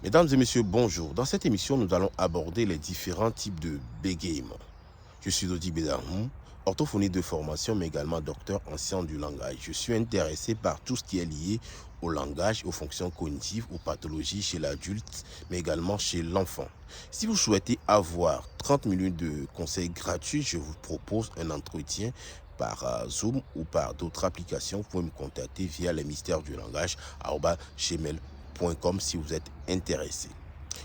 Mesdames et messieurs, bonjour. Dans cette émission, nous allons aborder les différents types de bégaiement. Je suis Dodi Bedarmou, orthophoniste de formation, mais également docteur en sciences du langage. Je suis intéressé par tout ce qui est lié au langage, aux fonctions cognitives, aux pathologies chez l'adulte, mais également chez l'enfant. Si vous souhaitez avoir 30 minutes de conseils gratuits, je vous propose un entretien par Zoom ou par d'autres applications. Vous pouvez me contacter via les mystères du langage @gmail.com si vous êtes intéressé.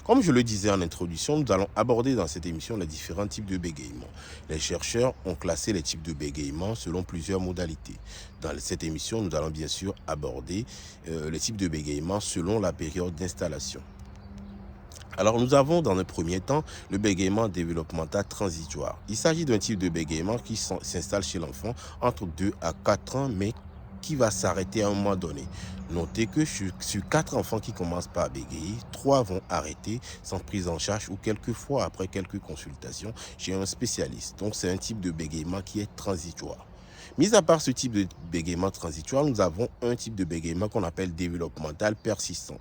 Comme je le disais en introduction, nous allons aborder dans cette émission les différents types de bégaiement. Les chercheurs ont classé les types de bégaiement selon plusieurs modalités. Dans cette émission, nous allons bien sûr aborder les types de bégaiement selon la période d'installation. Alors nous avons dans un premier temps le bégaiement développemental transitoire. Il s'agit d'un type de bégaiement qui s'installe chez l'enfant entre 2 à 4 ans, mais qui va s'arrêter à un moment donné. Notez que sur 4 enfants qui commencent par bégayer, 3 vont arrêter sans prise en charge ou quelquefois après quelques consultations chez un spécialiste. Donc c'est un type de bégaiement qui est transitoire. Mis à part ce type de bégaiement transitoire, nous avons un type de bégaiement qu'on appelle développemental persistant.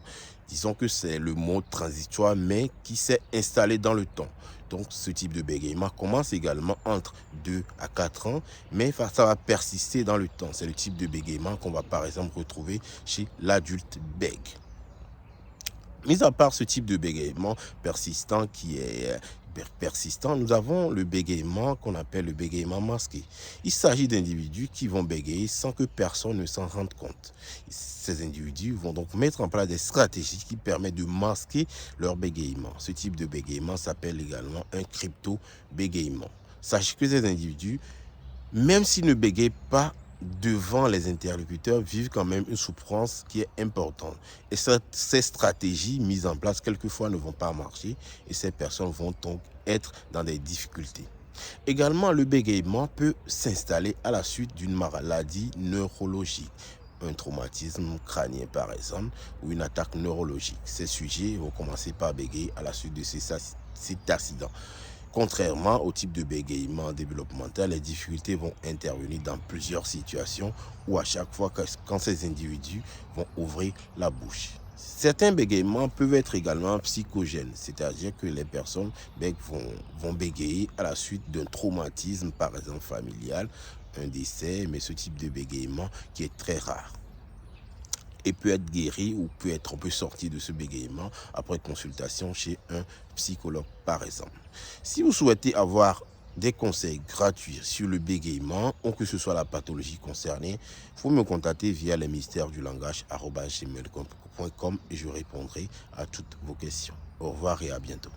Disons que c'est le mot transitoire, mais qui s'est installé dans le temps. Donc, ce type de bégaiement commence également entre 2 à 4 ans, mais ça va persister dans le temps. C'est le type de bégaiement qu'on va par exemple retrouver chez l'adulte bègue. Mis à part ce type de bégaiement persistant qui est persistant, nous avons le bégaiement qu'on appelle le bégaiement masqué. Il s'agit d'individus qui vont bégayer sans que personne ne s'en rende compte. Ces individus vont donc mettre en place des stratégies qui permettent de masquer leur bégaiement. Ce type de bégaiement s'appelle également un crypto-bégaiement. Sachez que ces individus, même s'ils ne bégayent pas devant les interlocuteurs, vivent quand même une souffrance qui est importante. Et ces stratégies mises en place, quelquefois, ne vont pas marcher et ces personnes vont donc être dans des difficultés. Également, le bégaiement peut s'installer à la suite d'une maladie neurologique, un traumatisme crânien par exemple, ou une attaque neurologique. Ces sujets vont commencer par bégayer à la suite de cet accident. Contrairement au type de bégaiement développemental, les difficultés vont intervenir dans plusieurs situations ou à chaque fois quand ces individus vont ouvrir la bouche. Certains bégaiements peuvent être également psychogènes, c'est-à-dire que les personnes vont bégayer à la suite d'un traumatisme, par exemple familial, un décès, mais ce type de bégaiement qui est très rare et peut être guéri ou on peut sortir de ce bégaiement après consultation chez un psychologue par exemple. Si vous souhaitez avoir des conseils gratuits sur le bégaiement ou que ce soit la pathologie concernée, vous pouvez me contacter via les mystères du langage @gmail.com et je répondrai à toutes vos questions. Au revoir et à bientôt.